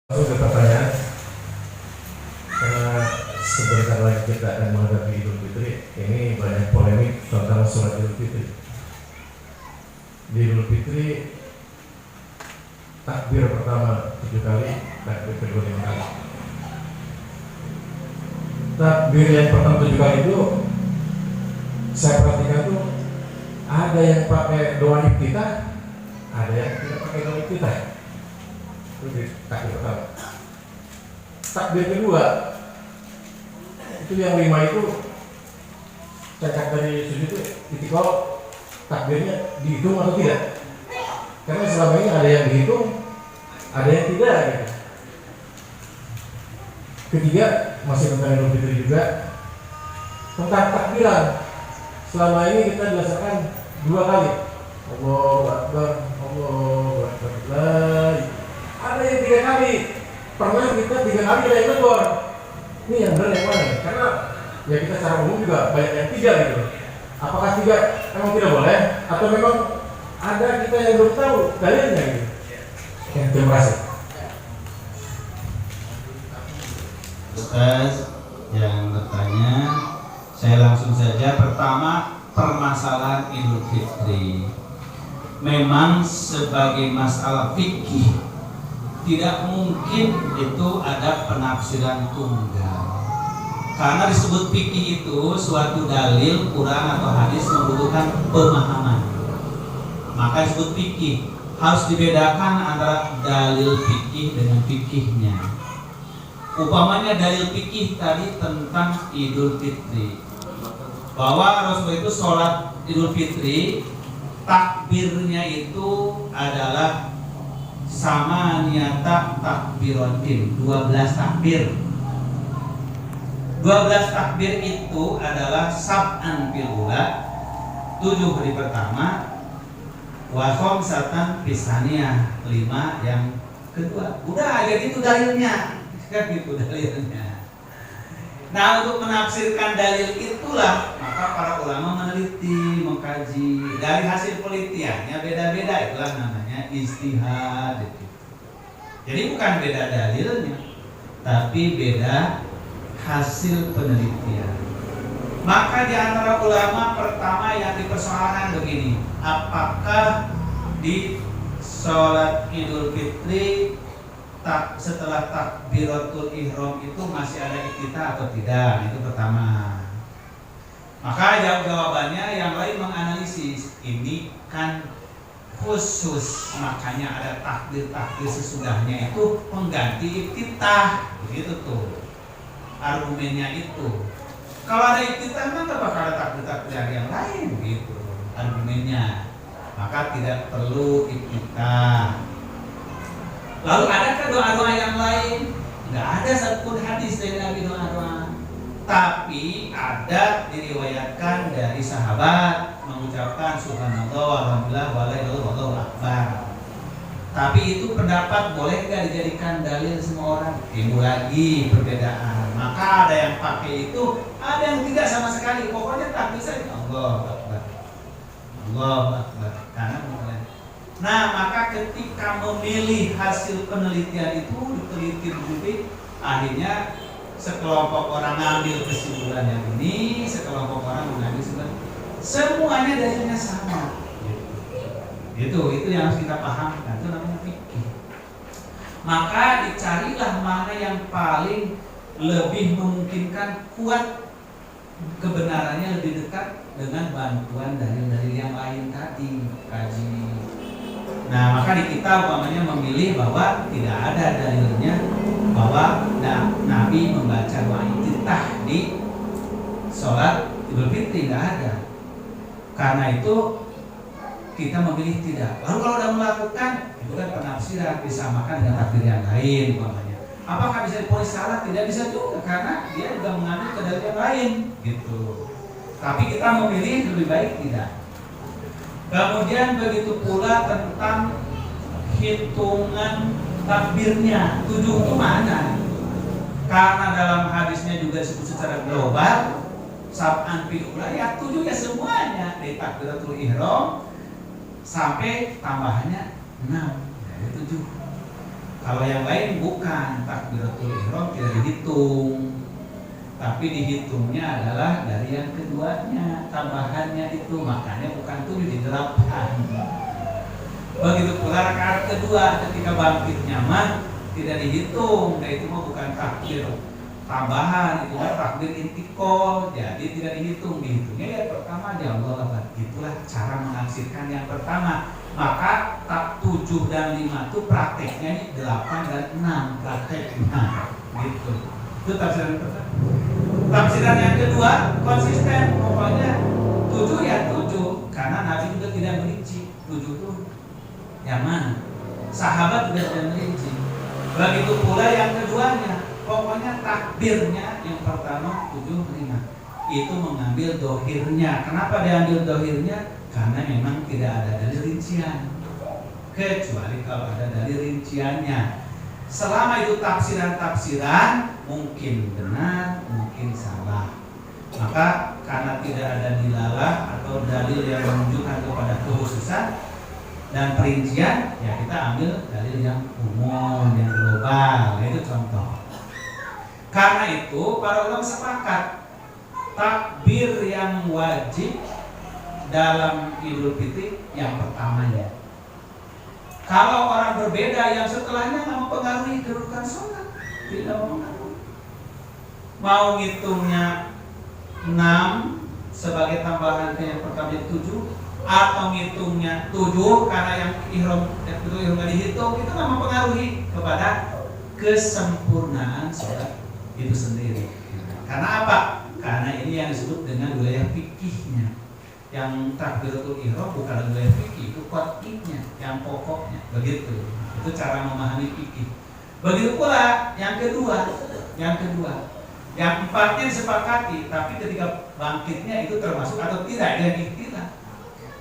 Langsung ke pertanyaan, karena sebentar lagi kita akan menghadapi Idul Fitri. Ini banyak polemik tentang sholat Idul Fitri. Di Idul Fitri, takbir pertama 7 kali, takbir kedua 5 kali. Takbir yang pertama 7 kali itu saya perhatikan tuh ada yang pakai doa iftitah, ada yang tidak pakai doa iftitah. Itu di takbir pertama. Takbir kedua itu yang 5 itu cacat dari sujud itu itikal, takbirnya dihitung atau tidak? Karena selama ini ada yang dihitung, ada yang tidak gitu. Ketiga, masih tentang Idul Fitri juga, tentang takbiran. Selama ini kita dilaksanakan 2 kali. Allahu Akbar, Allahu Akbar. Ada yang 3 kali. Pernah kita 3 kali ada yang negor. Ini yang benar yang mana? Karena ya kita secara umum juga banyak yang 3 gitu. Apakah 3 memang tidak boleh? Atau memang ada kita yang belum tahu dalilnya gitu? Ya, terima kasih. Ustaz yang bertanya, saya langsung saja. Pertama, permasalahan Idul Fitri memang sebagai masalah fikih tidak mungkin itu ada penafsiran tunggal. Karena disebut fikih itu suatu dalil Quran atau hadis membutuhkan pemahaman. Maka disebut fikih. Harus dibedakan antara dalil fikih dengan fikihnya. Umpamanya dalil fikih tadi tentang Idul Fitri, bahwa Rasul itu sholat Idul Fitri, takbirnya itu adalah sama niata takbiratin, 12 takbir. 12 takbir itu adalah sab'an fil ula, 7 hari pertama, wa khamsatan fisaniyah, 5 yang kedua. Udah jadi itu dalilnya. Kan gitu dalilnya. Nah, untuk menafsirkan dalil itulah maka para ulama meneliti, mengkaji. Dari hasil penelitiannya beda-beda, itulah namanya ijtihad. Jadi bukan beda dalilnya, tapi beda hasil penelitian. Maka di antara ulama pertama yang dipersoalkan begini, apakah di sholat Idul Fitri setelah takbiratul ihram itu masih ada iftitah atau tidak? Itu pertama. Maka jawabannya yang lain menganalisis, ini kan khusus, makanya ada takbir-takbir sesudahnya itu pengganti iftitah. Begitu tuh argumennya itu. Kalau ada iftitah maka bakal ada takbir-takbir yang lain, gitu argumennya. Maka tidak perlu iftitah. Lalu adakah doa-doa yang lain? Tidak ada satupun hadis dari Nabi doa-doa. Tapi ada diriwayatkan dari sahabat mengucapkan subhanallah walhamdulillah wallahu akbar. Tapi itu pendapat boleh nggak dijadikan dalil semua orang? Timbul lagi perbedaan. Maka ada yang pakai itu, ada yang tidak sama sekali. Pokoknya takbir saja Allahu akbar, Allahu akbar. Karena nah, maka ketika memilih hasil penelitian itu diteliti, akhirnya sekelompok orang ngambil kesimpulan yang ini, sekelompok orang mengambil kesimpulan. Semuanya dalilnya sama. Itu yang harus kita pahamkan. Itu namanya fikih. Maka dicarilah mana yang paling lebih memungkinkan, kuat kebenarannya, lebih dekat dengan bantuan dalil-dalil yang lain tadi, kaji. Nah, maka di kita umpamanya memilih bahwa tidak ada dalilnya bahwa Nabi membaca doa iftitah di sholat Idul Fitri, tidak ada. Karena itu kita memilih tidak. Lalu kalau sudah melakukan, itu kan penafsiran, disamakan dengan takbir yang lain umpamanya. Apakah bisa diponis salah? Tidak bisa juga, karena dia juga mengambil ke dalil yang lain, gitu. Tapi kita memilih lebih baik tidak. Kemudian begitu pula tentang hitungan takbirnya, 7 itu mana? Karena dalam hadisnya juga disebut secara global, sab'an fil ula, ya 7 ya semuanya dari takbiratul ihram sampai tambahannya 6, jadi 7. Kalau yang lain bukan, takbiratul ihram tidak dihitung, tapi dihitungnya adalah dari yang keduanya, tambahannya itu, makanya bukan 7 di 8. Begitu pula rakaat kedua ketika bangkit nyaman tidak dihitung, dan itu mah bukan takbir tambahan, itu mah takbir intikal, jadi tidak dihitung, dihitungnya ya pertama di Allah Akbar. Itulah cara menafsirkan yang pertama. Maka tak 7 dan 5 itu prakteknya ini 8 dan 6 prakteknya gitu. Itu tafsiran pertama. Tafsiran yang kedua konsisten, pokoknya 7 ya 7, karena Nabi juga tidak merinci 7 itu yang mana. Sahabat juga tidak merinci. Begitu pula yang keduanya, pokoknya takbirnya yang pertama 7 5 itu mengambil dohirnya. Kenapa diambil dohirnya? Karena memang tidak ada dalil rincian, kecuali kalau ada dalil rinciannya. Selama itu tafsiran-tafsiran, mungkin benar, mungkin salah. Maka karena tidak ada dilalah atau dalil yang menunjukkan kepada kekhususan dan perincian, ya kita ambil dalil yang umum, yang global. Itu contoh. Karena itu para ulama sepakat takbir yang wajib dalam Idul Fitri yang pertamanya. Kalau orang berbeda yang setelahnya nggak mempengaruhi kedudukan sholat, tidak mempengaruhi. Mau ngitungnya 6 sebagai tambahan ke yang pertama 7, atau ngitungnya 7 karena yang ihram itu nggak dihitung, itu nggak mempengaruhi kepada kesempurnaan sholat itu sendiri. Karena apa? Karena ini yang disebut dengan wilayah fikihnya. Yang takbiratul ihram bukan wilayah fikih, itu qat'iynya, yang pokoknya. Begitu. Itu cara memahami fikih. Begitu pula yang kedua. Yang empatnya disepakati, tapi ketika bangkitnya itu termasuk atau tidak dengan ikhtilaf.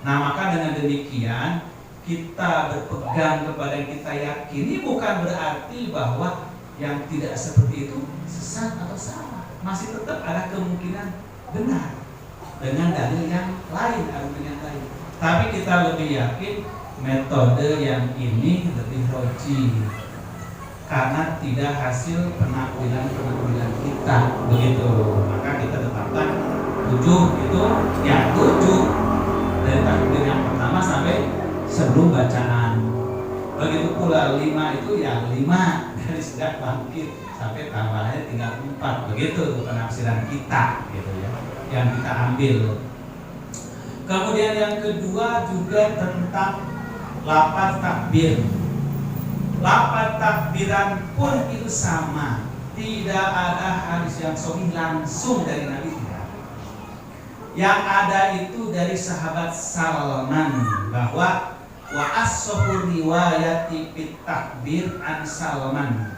Nah, maka dengan demikian kita berpegang kepada yang kita yakini bukan berarti bahwa yang tidak seperti itu sesat atau salah. Masih tetap ada kemungkinan benar dengan dalil yang lain, argumen yang lain. Tapi kita lebih yakin metode yang ini lebih roji karena tidak hasil penakwilan kita, begitu. Maka kita tetapkan 7 itu ya 7 dari takbir yang pertama sampai sebelum bacaan. Begitu pula 5 itu ya 5 dari sejak bangkit sampai tambahannya tinggal 4. Begitu penafsiran kita, gitu ya, yang kita ambil. Kemudian yang kedua juga tentang lafaz takbir. Lafaz takbiran pun itu sama, tidak ada hadis yang sahih langsung dari Nabi tidak. Yang ada itu dari sahabat Salman bahwa wa as-sahur riwayati fit takbir an Salman.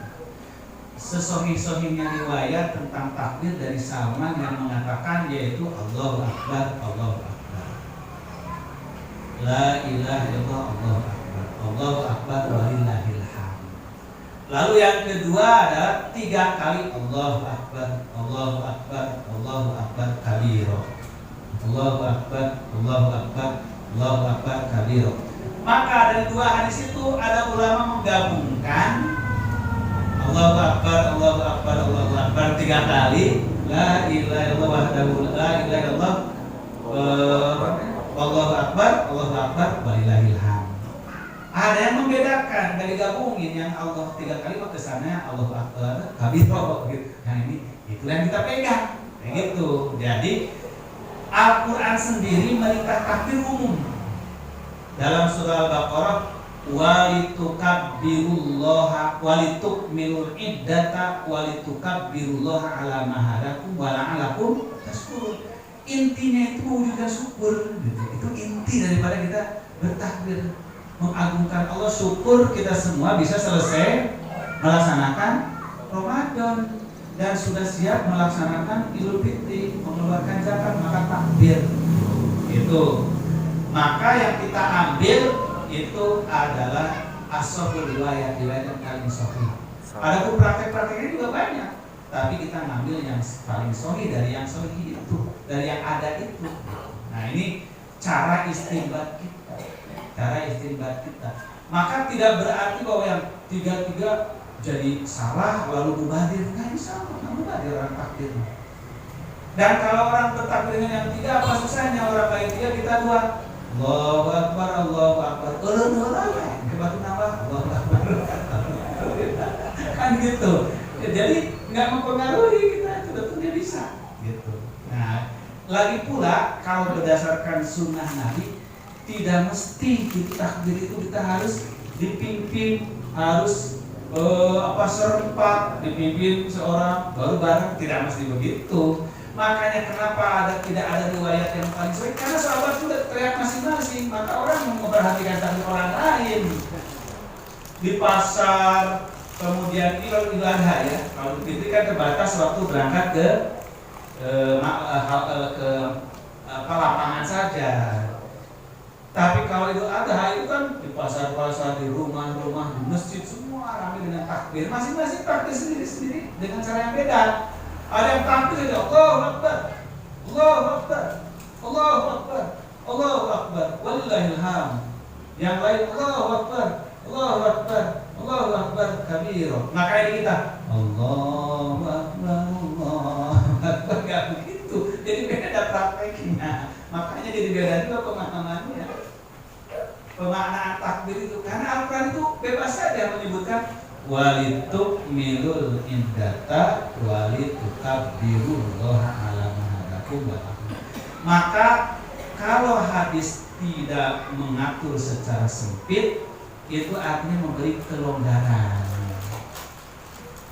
Sesohih-sohihnya riwayat tentang takbir dari Salman yang mengatakan yaitu Allahu Akbar, Allahu Akbar, La ilaha illallah, Allahu Akbar, Allahu Akbar walillahil hamd. Lalu yang kedua adalah 3 kali Allahu Akbar, Allahu Akbar, Allahu Akbar kabiro, Allahu Akbar, Allahu Akbar, Allahu Akbar kabiro. Maka dari 2 hadis itu ada ulama menggabungkan Allahu Akbar, Allahu Akbar, Allahu Akbar 3 kali, La ilaha illallah wahdahu la ilaha illallah, Allahu Akbar, Allahu Akbar, walillahil hamd. Ada yang membedakan, dari gabungin yang Allah 3 kali ke sana Allahu Akbar, kabiro gitu. Yang ini itu yang kita pegang, kayak gitu. Jadi Al-Quran sendiri merintah takbir umum. Dalam surah Al-Baqarah, walitukabbirullaha walitukmilul iddata walitukabbirullaha ala ma hadakum wa la'alakum tashkurun. Intinya itu mewujudkan syukur, gitu. Itu inti daripada kita bertakbir, mengagungkan Allah. Syukur kita semua bisa selesai melaksanakan Ramadan dan sudah siap melaksanakan Idul Fitri, mengeluarkan zakat, maka takbir itu. Maka yang kita ambil itu adalah as-sahih riwayat yang paling sahih. Adapun praktek-prakteknya juga banyak, tapi kita ngambil yang paling sahih dari yang sahih itu, dari yang ada itu. Nah, ini cara istinbat kita. Maka tidak berarti bahwa yang tiga-tiga jadi salah lalu mubadir. Nggak bisa, nggak mubadir orang takbir. Dan kalau orang bertakbir dengan yang tiga, apa susahnya orang lain tiga kita dua? Allahu Akbar, Allahu Akbar. Dua lagi. Kebetulan nambah Allahu Akbar. Kan gitu. Ya, jadi nggak mempengaruhi kita, sebetulnya bisa. Gitu. Nah, lagi pula kalau berdasarkan sunnah Nabi, tidak mesti kita takbir itu kita harus dipimpin, harus serempak dipimpin seorang baru bareng, tidak mesti begitu. Makanya kenapa tidak ada riwayat yang paling sering, karena sahabat sudah teriak masing-masing, maka orang memperhatikan takbir orang lain di pasar, kemudian Idul Adha ya. Kalau begitu kan terbatas waktu berangkat ke lapangan saja. Tapi kalau Idul Adha itu kan di pasar-pasar, di rumah-rumah, di masjid, semua ramai dengan takbir. Masing-masing takbir sendiri-sendiri dengan cara yang beda. Ada yang takbir saja, Allahu Akbar, Allahu Akbar, Allahu Akbar, Allahu Akbar, walillahil hamd. Yang lain Allahu Akbar, Allahu Akbar, Allahu Akbar kabira. Maka ini kita Allahu Akbar, Allahu Akbar, nggak begitu. Jadi beda prakteknya. Makanya jadi beda juga pemahamannya. Pemaknaan takbir itu, karena Al-Quran itu bebas saja menyebutkan walitukmilul iddata walitukabbirullaha ala ma hadakum. Maka kalau hadis tidak mengatur secara sempit, itu artinya memberi kelonggaran,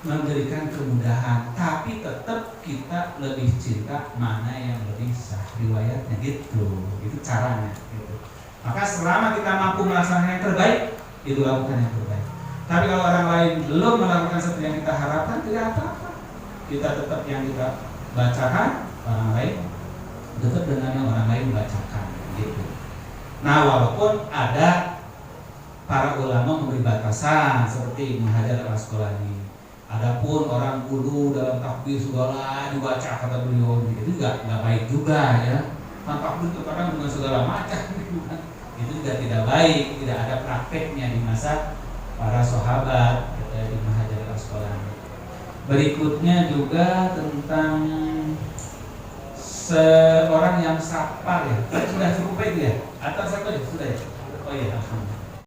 memberikan kemudahan, tapi tetap kita lebih cinta mana yang lebih sah riwayatnya gitu. Itu caranya gitu. Maka selama kita mampu melaksanakan yang terbaik, itu lakukan yang terbaik. Tapi kalau orang lain belum melakukan seperti yang kita harapkan, tidak apa-apa. Kita tetap yang kita bacakan, orang lain tetap dengan yang orang lain bacakan gitu. Nah, walaupun ada para ulama memberi batasan seperti Ibnu Hajar Al-Asqalani. Adapun orang kudu dalam takbir segala dibaca kata beliau, itu juga nggak baik juga ya. Takbir itu kadang dengan segala macam itu juga tidak baik, tidak ada prakteknya di masa para sahabat Ibnu Hajar Al-Asqalani. Berikutnya juga tentang seorang yang sapar ya. Sudah cukup itu ya? Atau satu ya? Sudah ya? Oh iya, alhamdulillah.